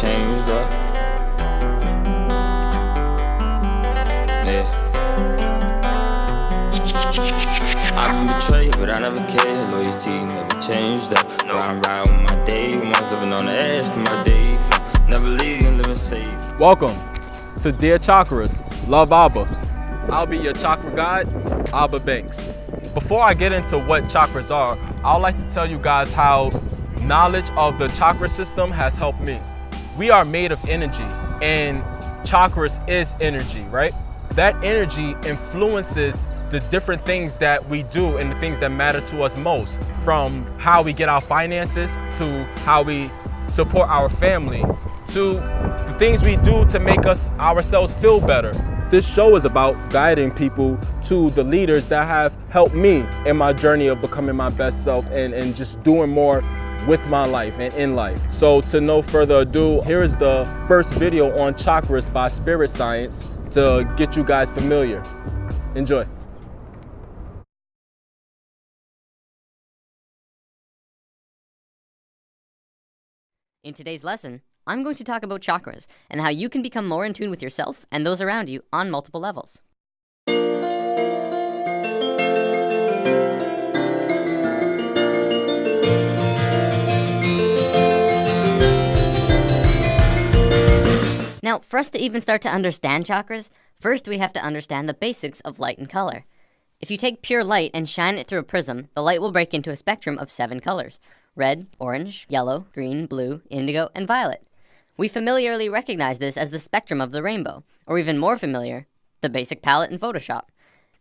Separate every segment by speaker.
Speaker 1: changed up. Yeah. I've been betrayed, but I never cared. Loyalty never changed up. I'm riding with my day, once living on the edge to my day. Never leaving and living safe.
Speaker 2: Welcome to Dear Chakras, Love Abba. I'll be your chakra guide, Abba Banks. Before I get into what chakras are, I'd like to tell you guys how knowledge of the chakra system has helped me. We are made of energy, and chakras is energy, right? That energy influences the different things that we do and the things that matter to us most, from how we get our finances to how we support our family to the things we do to make ourselves feel better. This show is about guiding people to the leaders that have helped me in my journey of becoming my best self and just doing more with my life and in life. So to no further ado, here is the first video on chakras by Spirit Science to get you guys familiar. Enjoy.
Speaker 3: In today's lesson, I'm going to talk about chakras and how you can become more in tune with yourself and those around you on multiple levels. Now, for us to even start to understand chakras, first we have to understand the basics of light and color. If you take pure light and shine it through a prism, the light will break into a spectrum of 7 colors: red, orange, yellow, green, blue, indigo, and violet. We familiarly recognize this as the spectrum of the rainbow, or even more familiar, the basic palette in Photoshop.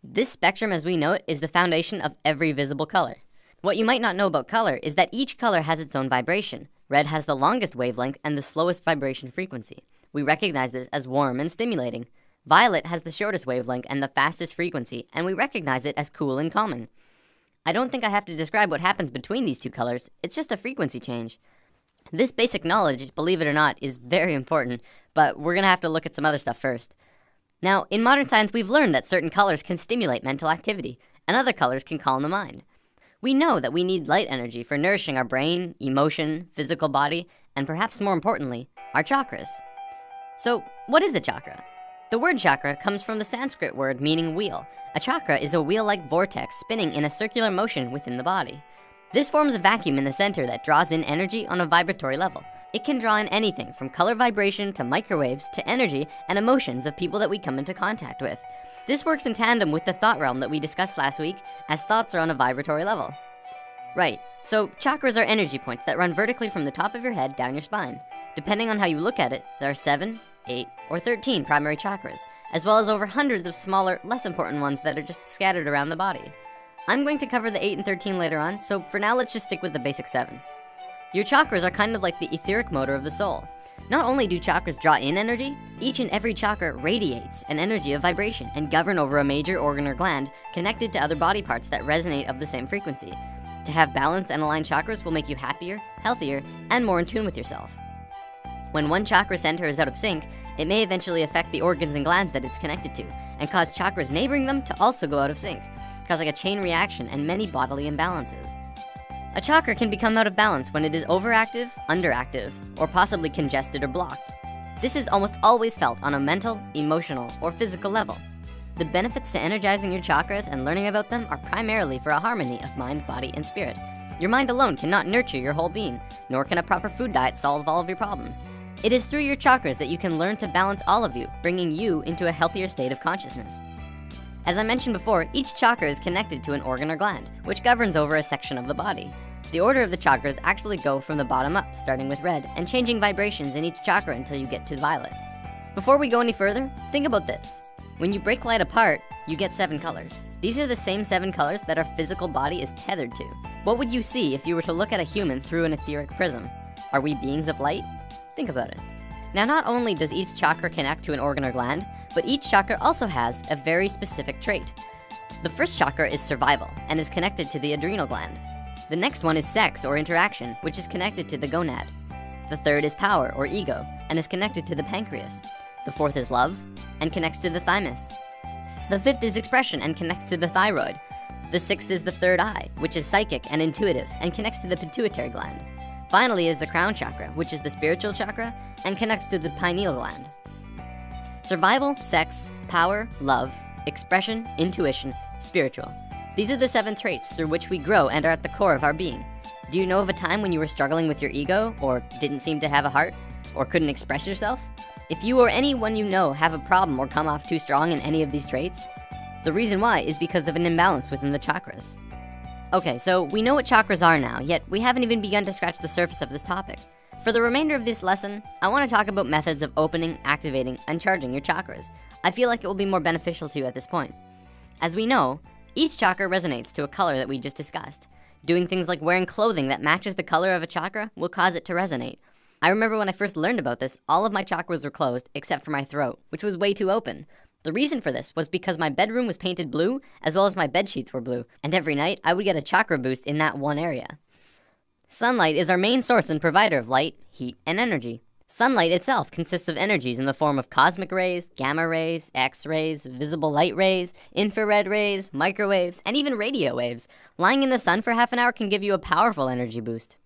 Speaker 3: This spectrum as we know it is the foundation of every visible color. What you might not know about color is that each color has its own vibration. Red has the longest wavelength and the slowest vibration frequency. We recognize this as warm and stimulating. Violet has the shortest wavelength and the fastest frequency, and we recognize it as cool and calming. I don't think I have to describe what happens between these two colors. It's just a frequency change. This basic knowledge, believe it or not, is very important, but we're gonna have to look at some other stuff first. Now, in modern science, we've learned that certain colors can stimulate mental activity, and other colors can calm the mind. We know that we need light energy for nourishing our brain, emotion, physical body, and perhaps more importantly, our chakras. So, what is a chakra? The word chakra comes from the Sanskrit word meaning wheel. A chakra is a wheel-like vortex spinning in a circular motion within the body. This forms a vacuum in the center that draws in energy on a vibratory level. It can draw in anything from color vibration to microwaves to energy and emotions of people that we come into contact with. This works in tandem with the thought realm that we discussed last week, as thoughts are on a vibratory level. Right, so chakras are energy points that run vertically from the top of your head down your spine. Depending on how you look at it, there are 7, 8, or 13 primary chakras, as well as over hundreds of smaller, less important ones that are just scattered around the body. I'm going to cover the 8 and 13 later on, so for now let's just stick with the basic 7. Your chakras are kind of like the etheric motor of the soul. Not only do chakras draw in energy, each and every chakra radiates an energy of vibration and govern over a major organ or gland connected to other body parts that resonate of the same frequency. To have balanced and aligned chakras will make you happier, healthier, and more in tune with yourself. When one chakra center is out of sync, it may eventually affect the organs and glands that it's connected to, and cause chakras neighboring them to also go out of sync, causing a chain reaction and many bodily imbalances. A chakra can become out of balance when it is overactive, underactive, or possibly congested or blocked. This is almost always felt on a mental, emotional, or physical level. The benefits to energizing your chakras and learning about them are primarily for a harmony of mind, body, and spirit. Your mind alone cannot nurture your whole being, nor can a proper food diet solve all of your problems. It is through your chakras that you can learn to balance all of you, bringing you into a healthier state of consciousness. As I mentioned before, each chakra is connected to an organ or gland, which governs over a section of the body. The order of the chakras actually go from the bottom up, starting with red, and changing vibrations in each chakra until you get to violet. Before we go any further, think about this. When you break light apart, you get 7 colors. These are the same 7 colors that our physical body is tethered to. What would you see if you were to look at a human through an etheric prism? Are we beings of light? Think about it. Now, not only does each chakra connect to an organ or gland, but each chakra also has a very specific trait. The first chakra is survival and is connected to the adrenal gland. The next one is sex or interaction, which is connected to the gonad. The third is power or ego and is connected to the pancreas. The fourth is love and connects to the thymus. The fifth is expression and connects to the thyroid. The sixth is the third eye, which is psychic and intuitive and connects to the pituitary gland. Finally is the crown chakra, which is the spiritual chakra and connects to the pineal gland. Survival, sex, power, love, expression, intuition, spiritual. These are the 7 traits through which we grow and are at the core of our being. Do you know of a time when you were struggling with your ego, or didn't seem to have a heart, or couldn't express yourself? If you or anyone you know have a problem or come off too strong in any of these traits, the reason why is because of an imbalance within the chakras. Okay, so we know what chakras are now, yet we haven't even begun to scratch the surface of this topic. For the remainder of this lesson, I want to talk about methods of opening, activating, and charging your chakras. I feel like it will be more beneficial to you at this point. As we know, each chakra resonates to a color that we just discussed. Doing things like wearing clothing that matches the color of a chakra will cause it to resonate. I remember when I first learned about this, all of my chakras were closed except for my throat, which was way too open. The reason for this was because my bedroom was painted blue, as well as my bed sheets were blue, and every night I would get a chakra boost in that one area. Sunlight is our main source and provider of light, heat, and energy. Sunlight itself consists of energies in the form of cosmic rays, gamma rays, X-rays, visible light rays, infrared rays, microwaves, and even radio waves. Lying in the sun for half an hour can give you a powerful energy boost.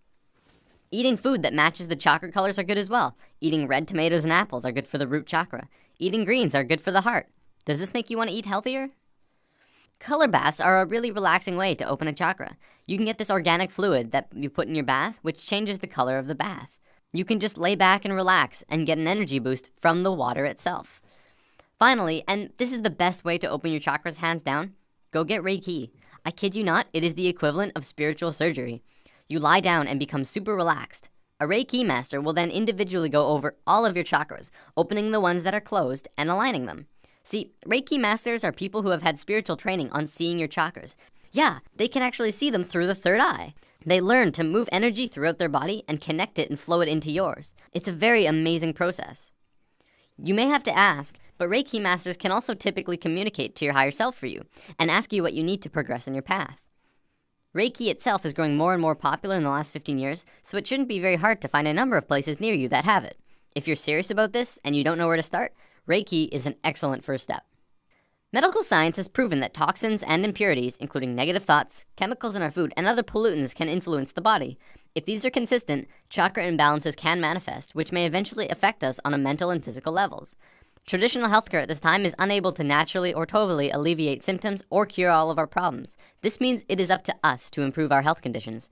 Speaker 3: Eating food that matches the chakra colors are good as well. Eating red tomatoes and apples are good for the root chakra. Eating greens are good for the heart. Does this make you want to eat healthier? Color baths are a really relaxing way to open a chakra. You can get this organic fluid that you put in your bath, which changes the color of the bath. You can just lay back and relax and get an energy boost from the water itself. Finally, and this is the best way to open your chakras hands down, go get Reiki. I kid you not, it is the equivalent of spiritual surgery. You lie down and become super relaxed. A Reiki master will then individually go over all of your chakras, opening the ones that are closed and aligning them. See, Reiki masters are people who have had spiritual training on seeing your chakras. Yeah, they can actually see them through the third eye. They learn to move energy throughout their body and connect it and flow it into yours. It's a very amazing process. You may have to ask, but Reiki masters can also typically communicate to your higher self for you and ask you what you need to progress in your path. Reiki itself is growing more and more popular in the last 15 years, so it shouldn't be very hard to find a number of places near you that have it. If you're serious about this and you don't know where to start, Reiki is an excellent first step. Medical science has proven that toxins and impurities, including negative thoughts, chemicals in our food, and other pollutants can influence the body. If these are consistent, chakra imbalances can manifest, which may eventually affect us on a mental and physical levels. Traditional healthcare at this time is unable to naturally or totally alleviate symptoms or cure all of our problems. This means it is up to us to improve our health conditions.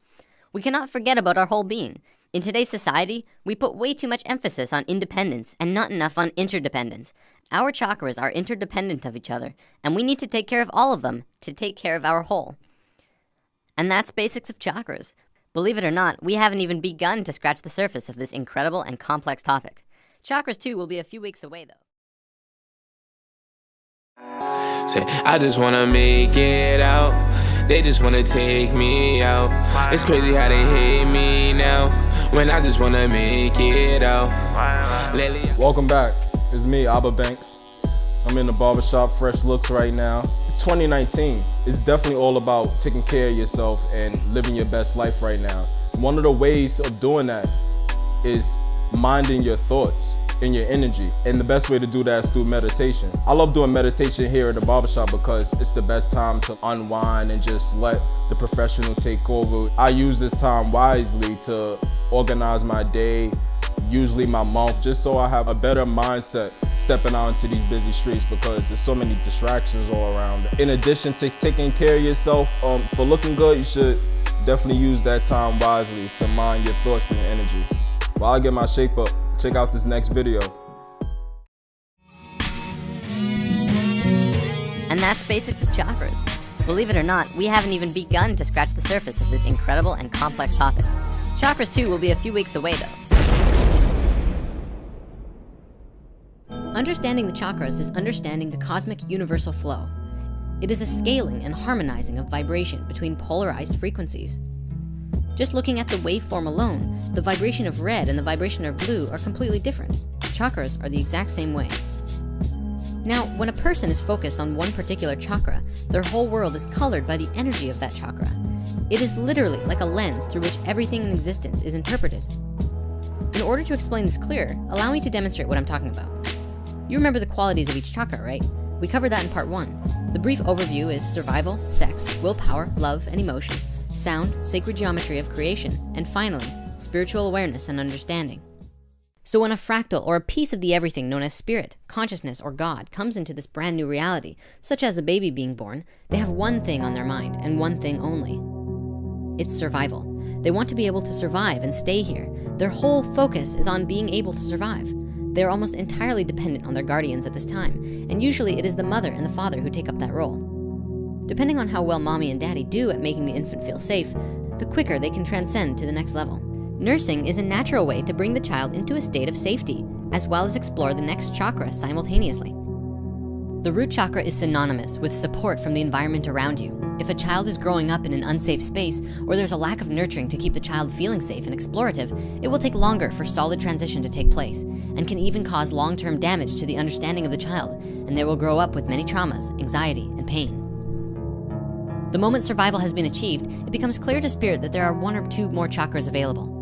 Speaker 3: We cannot forget about our whole being. In today's society, we put way too much emphasis on independence and not enough on interdependence. Our chakras are interdependent of each other, and we need to take care of all of them to take care of our whole. And that's basics of chakras. Believe it or not, we haven't even begun to scratch the surface of this incredible and complex topic. Chakras 2 will be a few weeks away though.
Speaker 4: Say, I just wanna make it out. They just wanna take me out. It's crazy how they hate me now, when I just wanna make it out. Lately,
Speaker 2: Welcome back. It's me, Abba Banks. I'm in the barbershop, fresh looks right now. It's 2019. It's definitely all about taking care of yourself and living your best life right now. One of the ways of doing that is minding your thoughts and your energy. And the best way to do that is through meditation. I love doing meditation here at the barbershop because it's the best time to unwind and just let the professional take over. I use this time wisely to organize my day, usually my month, just so I have a better mindset stepping out into these busy streets because there's so many distractions all around. In addition to taking care of yourself for looking good, you should definitely use that time wisely to mind your thoughts and your energy. While I get my shape up, check out this next video.
Speaker 3: And that's basics of chakras. Believe it or not, we haven't even begun to scratch the surface of this incredible and complex topic. Chakras 2 will be a few weeks away though. Understanding the chakras is understanding the cosmic universal flow. It is a scaling and harmonizing of vibration between polarized frequencies. Just looking at the waveform alone, the vibration of red and the vibration of blue are completely different. Chakras are the exact same way. Now, when a person is focused on one particular chakra, their whole world is colored by the energy of that chakra. It is literally like a lens through which everything in existence is interpreted. In order to explain this clearer, allow me to demonstrate what I'm talking about. You remember the qualities of each chakra, right? We covered that in part 1. The brief overview is survival, sex, willpower, love, and emotion, sound, sacred geometry of creation, and finally, spiritual awareness, and understanding. So when a fractal or a piece of the everything known as spirit, consciousness, or God comes into this brand new reality, such as a baby being born, they have one thing on their mind and one thing only. It's survival. They want to be able to survive and stay here. Their whole focus is on being able to survive. They are almost entirely dependent on their guardians at this time, and usually it is the mother and the father who take up that role. Depending on how well mommy and daddy do at making the infant feel safe, the quicker they can transcend to the next level. Nursing is a natural way to bring the child into a state of safety, as well as explore the next chakra simultaneously. The root chakra is synonymous with support from the environment around you. If a child is growing up in an unsafe space, or there's a lack of nurturing to keep the child feeling safe and explorative, it will take longer for solid transition to take place, and can even cause long-term damage to the understanding of the child, and they will grow up with many traumas, anxiety, and pain. The moment survival has been achieved, it becomes clear to spirit that there are 1 or 2 more chakras available.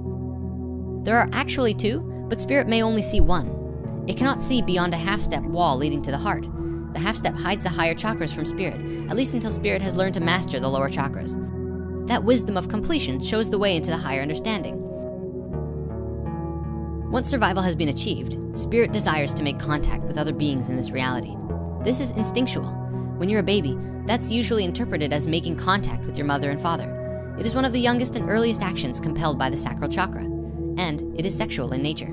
Speaker 3: There are actually 2, but spirit may only see 1. It cannot see beyond a half-step wall leading to the heart. The half-step hides the higher chakras from spirit, at least until spirit has learned to master the lower chakras. That wisdom of completion shows the way into the higher understanding. Once survival has been achieved, spirit desires to make contact with other beings in this reality. This is instinctual. When you're a baby, that's usually interpreted as making contact with your mother and father. It is one of the youngest and earliest actions compelled by the sacral chakra, and it is sexual in nature.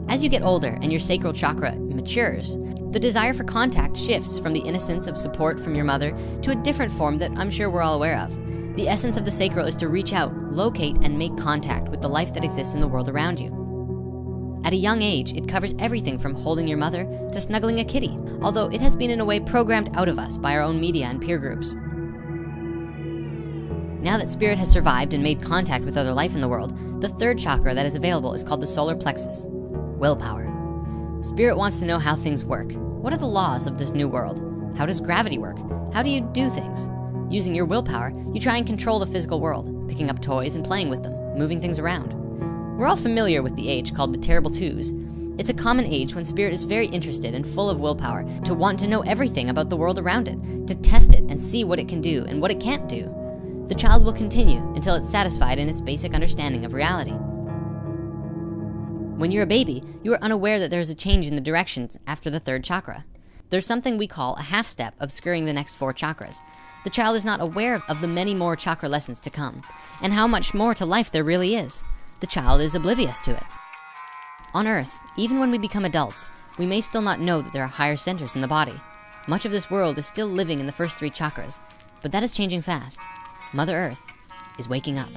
Speaker 3: As you get older and your sacral chakra matures, the desire for contact shifts from the innocence of support from your mother to a different form that I'm sure we're all aware of. The essence of the sacral is to reach out, locate, and make contact with the life that exists in the world around you. At a young age, it covers everything from holding your mother to snuggling a kitty, although it has been in a way programmed out of us by our own media and peer groups. Now that spirit has survived and made contact with other life in the world, the 3rd chakra that is available is called the solar plexus, willpower. Spirit wants to know how things work. What are the laws of this new world? How does gravity work? How do you do things? Using your willpower, you try and control the physical world, picking up toys and playing with them, moving things around. We're all familiar with the age called the terrible twos. It's a common age when spirit is very interested and full of willpower to want to know everything about the world around it, to test it and see what it can do and what it can't do. The child will continue until it's satisfied in its basic understanding of reality. When you're a baby, you are unaware that there's a change in the directions after the 3rd chakra. There's something we call a half step obscuring the next 4 chakras. The child is not aware of the many more chakra lessons to come, and how much more to life there really is. The child is oblivious to it. On Earth, even when we become adults, we may still not know that there are higher centers in the body. Much of this world is still living in the first 3 chakras, but that is changing fast. Mother Earth is waking up.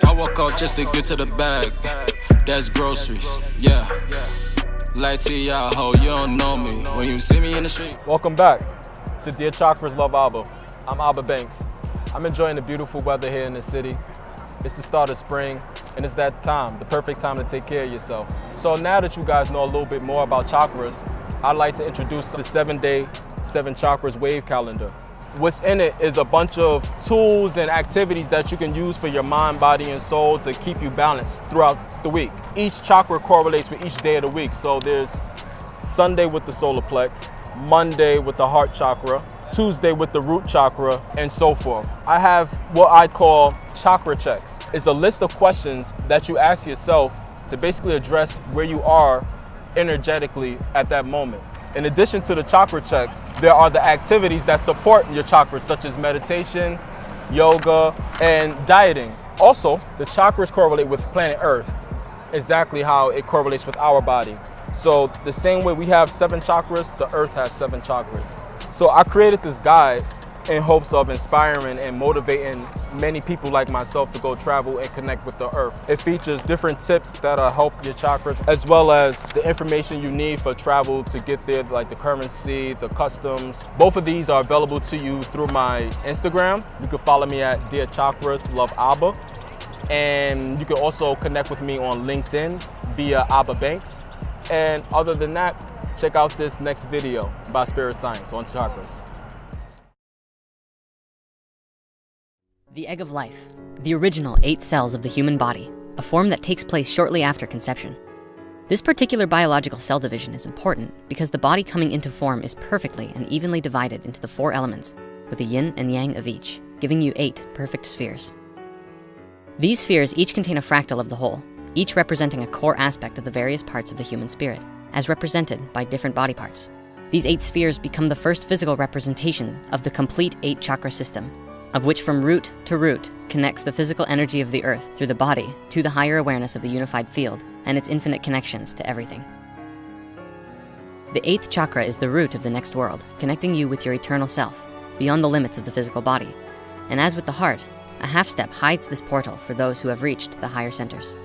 Speaker 4: I walk out just to get to the bag. That's groceries, yeah. Like to y'all, ho, you don't know me when you see me in the street.
Speaker 2: Welcome back to Dear Chakras Love Abba. I'm Abba Banks. I'm enjoying the beautiful weather here in the city. It's the start of spring, and it's that time, the perfect time to take care of yourself. So now that you guys know a little bit more about chakras, I'd like to introduce the 7-day, 7 chakras wave calendar. What's in it is a bunch of tools and activities that you can use for your mind, body, and soul to keep you balanced throughout the week. Each chakra correlates with each day of the week. So there's Sunday with the solar plex, Monday with the heart chakra, Tuesday with the root chakra, and so forth. I have what I call chakra checks. It's a list of questions that you ask yourself to basically address where you are energetically at that moment. In addition to the chakra checks, there are the activities that support your chakras, such as meditation, yoga, and dieting. Also, the chakras correlate with planet Earth, exactly how it correlates with our body. So the same way we have 7 chakras, the Earth has 7 chakras. So I created this guide in hopes of inspiring and motivating many people like myself to go travel and connect with the Earth. It features different tips that'll help your chakras, as well as the information you need for travel to get there, like the currency, the customs. Both of these are available to you through my Instagram. You can follow me at Dear Chakras Love Abba. And you can also connect with me on LinkedIn via Abba Banks. And other than that, check out this next video by Spirit Science on chakras.
Speaker 3: The egg of life, the original 8 cells of the human body, a form that takes place shortly after conception. This particular biological cell division is important because the body coming into form is perfectly and evenly divided into the 4 elements: with a yin and yang of each, giving you 8 perfect spheres. These spheres each contain a fractal of the whole, each representing a core aspect of the various parts of the human spirit, as represented by different body parts. These 8 spheres become the first physical representation of the complete 8 chakra system, of which from root to root connects the physical energy of the earth through the body to the higher awareness of the unified field and its infinite connections to everything. The 8th chakra is the root of the next world, connecting you with your eternal self, beyond the limits of the physical body. And as with the heart, a half step hides this portal for those who have reached the higher centers.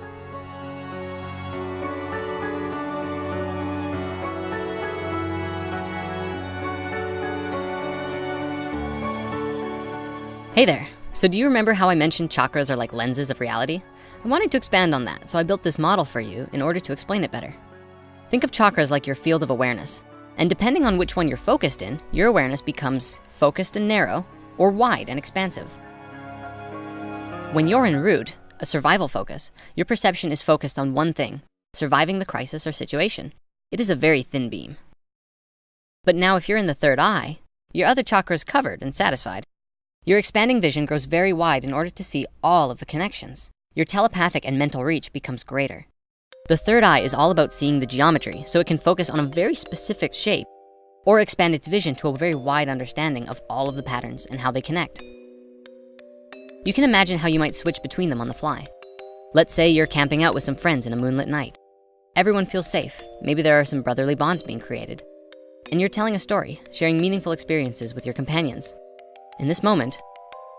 Speaker 3: Hey there. So do you remember how I mentioned chakras are like lenses of reality? I wanted to expand on that, so I built this model for you in order to explain it better. Think of chakras like your field of awareness, and depending on which one you're focused in, your awareness becomes focused and narrow, or wide and expansive. When you're en route, a survival focus, your perception is focused on one thing, surviving the crisis or situation. It is a very thin beam. But now if you're in the third eye, your other chakra is covered and satisfied. Your expanding vision grows very wide in order to see all of the connections. Your telepathic and mental reach becomes greater. The third eye is all about seeing the geometry, so it can focus on a very specific shape or expand its vision to a very wide understanding of all of the patterns and how they connect. You can imagine how you might switch between them on the fly. Let's say you're camping out with some friends in a moonlit night. Everyone feels safe. Maybe there are some brotherly bonds being created. And you're telling a story, sharing meaningful experiences with your companions. In this moment,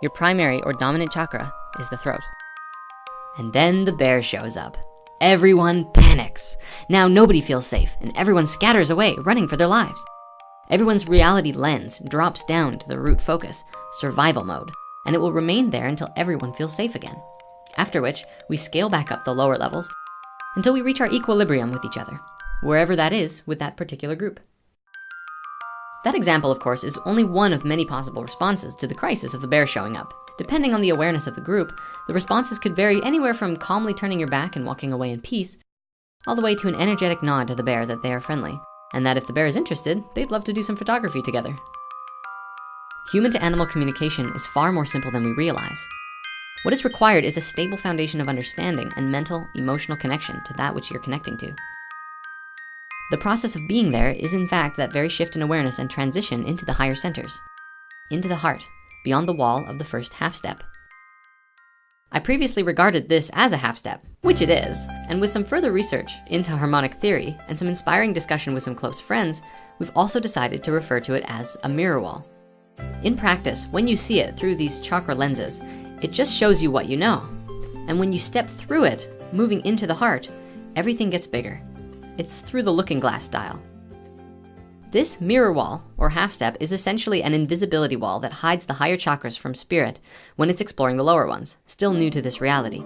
Speaker 3: your primary or dominant chakra is the throat. And then the bear shows up. Everyone panics. Now nobody feels safe and everyone scatters away, running for their lives. Everyone's reality lens drops down to the root focus, survival mode, and it will remain there until everyone feels safe again. After which, we scale back up the lower levels until we reach our equilibrium with each other, wherever that is with that particular group. That example, of course, is only one of many possible responses to the crisis of the bear showing up. Depending on the awareness of the group, the responses could vary anywhere from calmly turning your back and walking away in peace, all the way to an energetic nod to the bear that they are friendly, and that if the bear is interested, they'd love to do some photography together. Human to animal communication is far more simple than we realize. What is required is a stable foundation of understanding and mental, emotional connection to that which you're connecting to. The process of being there is in fact that very shift in awareness and transition into the higher centers, into the heart, beyond the wall of the first half step. I previously regarded this as a half step, which it is, and with some further research into harmonic theory and some inspiring discussion with some close friends, we've also decided to refer to it as a mirror wall. In practice, when you see it through these chakra lenses, it just shows you what you know. And when you step through it, moving into the heart, everything gets bigger. It's through the looking glass style. This mirror wall, or half step, is essentially an invisibility wall that hides the higher chakras from spirit when it's exploring the lower ones, still new to this reality.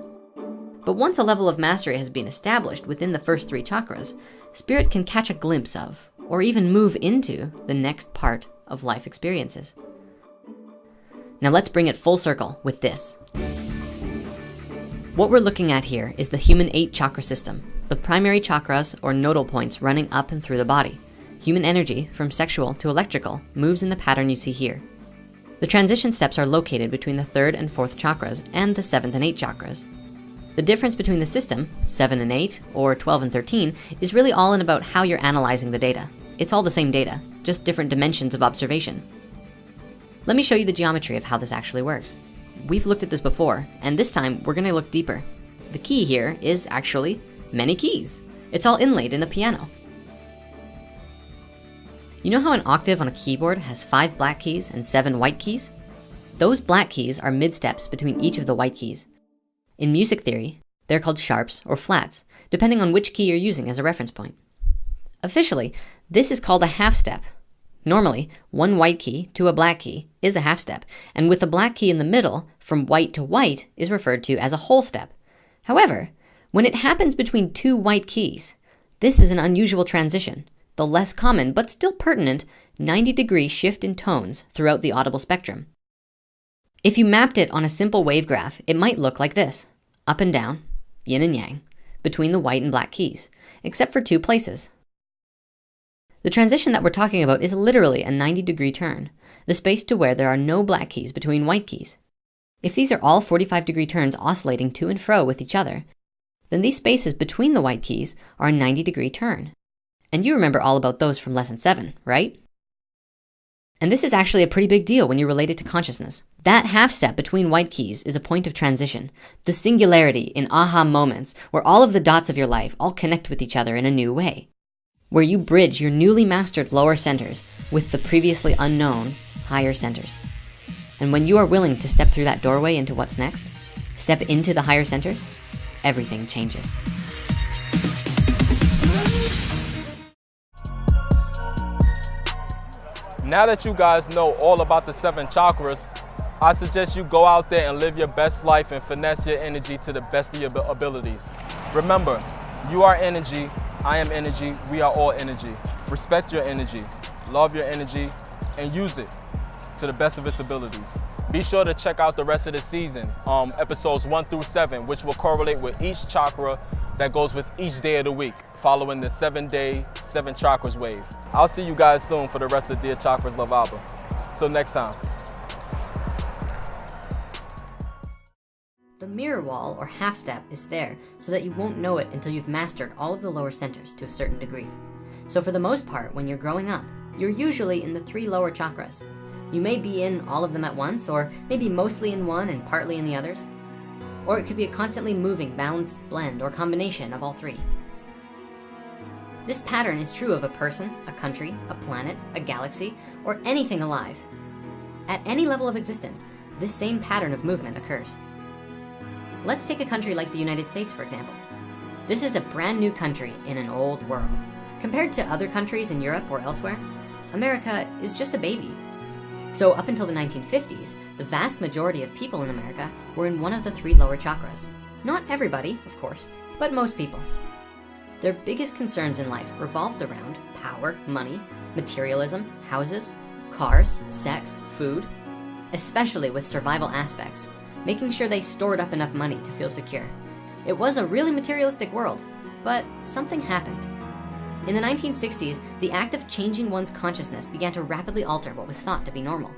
Speaker 3: But once a level of mastery has been established within the first 3 chakras, spirit can catch a glimpse of, or even move into, the next part of life experiences. Now let's bring it full circle with this. What we're looking at here is the human 8 chakra system, the primary chakras or nodal points running up and through the body. Human energy, from sexual to electrical, moves in the pattern you see here. The transition steps are located between the 3rd and 4th chakras and the 7th and 8th chakras. The difference between the system, 7 and 8, or 12 and 13, is really all in about how you're analyzing the data. It's all the same data, just different dimensions of observation. Let me show you the geometry of how this actually works. We've looked at this before, and this time we're gonna look deeper. The key here is actually many keys. It's all inlaid in a piano. You know how an octave on a keyboard has 5 black keys and 7 white keys? Those black keys are mid-steps between each of the white keys. In music theory, they're called sharps or flats, depending on which key you're using as a reference point. Officially, this is called a half step. Normally, one white key to a black key is a half step, and with the black key in the middle, from white to white, is referred to as a whole step. However, when it happens between 2 white keys, this is an unusual transition, the less common but still pertinent 90-degree shift in tones throughout the audible spectrum. If you mapped it on a simple wave graph, it might look like this, up and down, yin and yang, between the white and black keys, except for 2 places. The transition that we're talking about is literally a 90-degree turn, the space to where there are no black keys between white keys. If these are all 45-degree turns oscillating to and fro with each other, then these spaces between the white keys are a 90-degree turn. And you remember all about those from lesson 7, right? And this is actually a pretty big deal when you relate it to consciousness. That half step between white keys is a point of transition, the singularity in aha moments where all of the dots of your life all connect with each other in a new way, where you bridge your newly mastered lower centers with the previously unknown higher centers. And when you are willing to step through that doorway into what's next, step into the higher centers, everything changes.
Speaker 2: Now that you guys know all about the 7 chakras, I suggest you go out there and live your best life and finesse your energy to the best of your abilities. Remember, you are energy, I am energy, we are all energy. Respect your energy, love your energy, and use it to the best of its abilities. Be sure to check out the rest of the season, episodes 1 through 7, which will correlate with each chakra that goes with each day of the week, following the 7-day, 7 chakras wave. I'll see you guys soon for the rest of Dear Chakras Love Abba. Till next time.
Speaker 3: The mirror wall or half step is there so that you won't know it until you've mastered all of the lower centers to a certain degree. So for the most part, when you're growing up, you're usually in the 3 lower chakras. You may be in all of them at once, or maybe mostly in one and partly in the others. Or it could be a constantly moving, balanced blend or combination of all 3. This pattern is true of a person, a country, a planet, a galaxy, or anything alive. At any level of existence, this same pattern of movement occurs. Let's take a country like the United States, for example. This is a brand new country in an old world. Compared to other countries in Europe or elsewhere, America is just a baby. So up until the 1950s, the vast majority of people in America were in one of the 3 lower chakras. Not everybody, of course, but most people. Their biggest concerns in life revolved around power, money, materialism, houses, cars, sex, food, especially with survival aspects, making sure they stored up enough money to feel secure. It was a really materialistic world, but something happened. In the 1960s, the act of changing one's consciousness began to rapidly alter what was thought to be normal.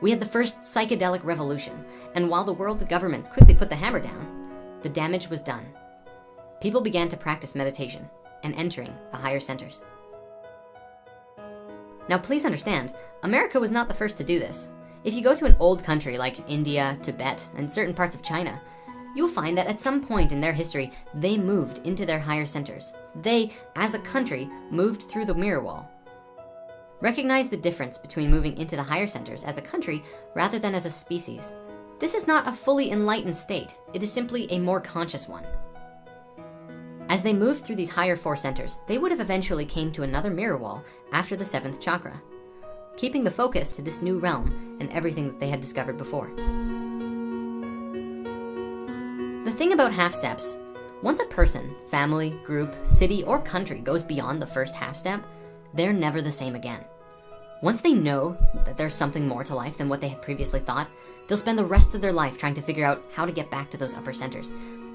Speaker 3: We had the first psychedelic revolution, and while the world's governments quickly put the hammer down, the damage was done. People began to practice meditation and entering the higher centers. Now please understand, America was not the first to do this. If you go to an old country like India, Tibet, and certain parts of China, you'll find that at some point in their history, they moved into their higher centers. They, as a country, moved through the mirror wall. Recognize the difference between moving into the higher centers as a country rather than as a species. This is not a fully enlightened state. It is simply a more conscious one. As they moved through these higher 4 centers, they would have eventually came to another mirror wall after the 7th chakra, keeping the focus to this new realm and everything that they had discovered before. The thing about half steps, once a person, family, group, city, or country goes beyond the first half step, they're never the same again. Once they know that there's something more to life than what they had previously thought, they'll spend the rest of their life trying to figure out how to get back to those upper centers,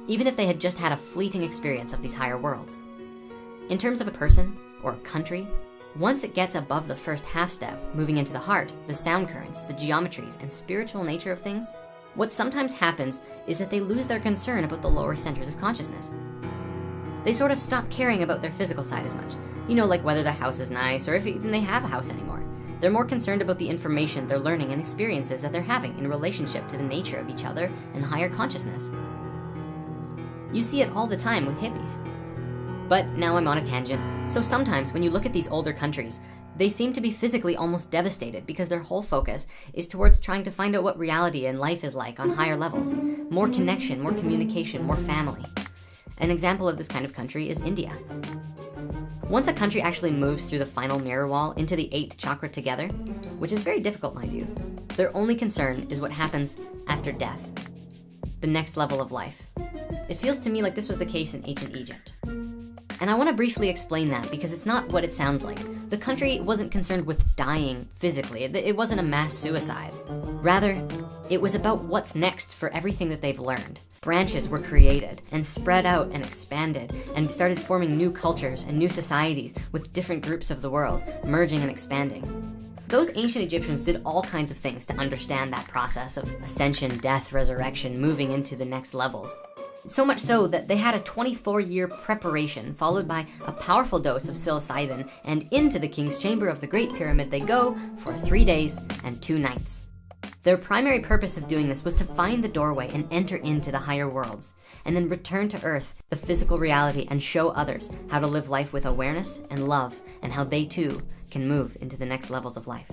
Speaker 3: even if they had just had a fleeting experience of these higher worlds. In terms of a person or a country, once it gets above the first half step, moving into the heart, the sound currents, the geometries, and spiritual nature of things, what sometimes happens is that they lose their concern about the lower centers of consciousness. They sort of stop caring about their physical side as much. You know, like whether the house is nice or if even they have a house anymore. They're more concerned about the information they're learning and experiences that they're having in relationship to the nature of each other and higher consciousness. You see it all the time with hippies. But now I'm on a tangent. So sometimes when you look at these older countries, they seem to be physically almost devastated because their whole focus is towards trying to find out what reality and life is like on higher levels. More connection, more communication, more family. An example of this kind of country is India. Once a country actually moves through the final mirror wall into the 8th chakra together, which is very difficult, mind you, their only concern is what happens after death, the next level of life. It feels to me like this was the case in ancient Egypt. And I want to briefly explain that because it's not what it sounds like. The country wasn't concerned with dying physically. It wasn't a mass suicide. Rather, It was about what's next for everything that they've learned. Branches were created and spread out and expanded and started forming new cultures and new societies with different groups of the world, merging and expanding. Those ancient Egyptians did all kinds of things to understand that process of ascension, death, resurrection, moving into the next levels. So much so that they had a 24-year preparation followed by a powerful dose of psilocybin, and into the king's chamber of the Great Pyramid they go for 3 days and 2 nights. Their primary purpose of doing this was to find the doorway and enter into the higher worlds, and then return to Earth, the physical reality, and show others how to live life with awareness and love, and how they too can move into the next levels of life.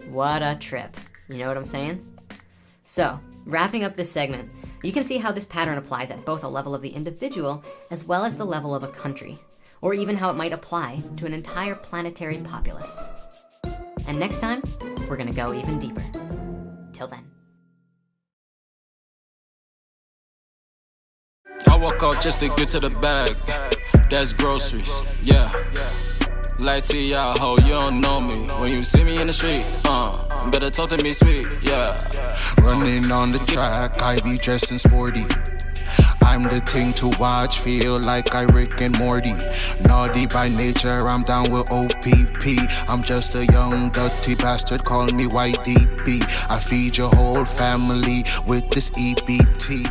Speaker 3: What a trip, you know what I'm saying? So, wrapping up this segment, you can see how this pattern applies at both a level of the individual as well as the level of a country, or even how it might apply to an entire planetary populace. And next time, we're gonna go even deeper. Till then.
Speaker 5: I walk out just to get to the bag. That's groceries, yeah. Like to y'all, ho, you don't know me. When you see me in the street, better talk to me sweet, yeah.
Speaker 6: Running on the track, I be dressed in sporty. I'm the thing to watch, feel like I Rick and Morty. Naughty by nature, I'm down with OPP. I'm just a young dirty bastard, call me YDB. I feed your whole family with this EBT.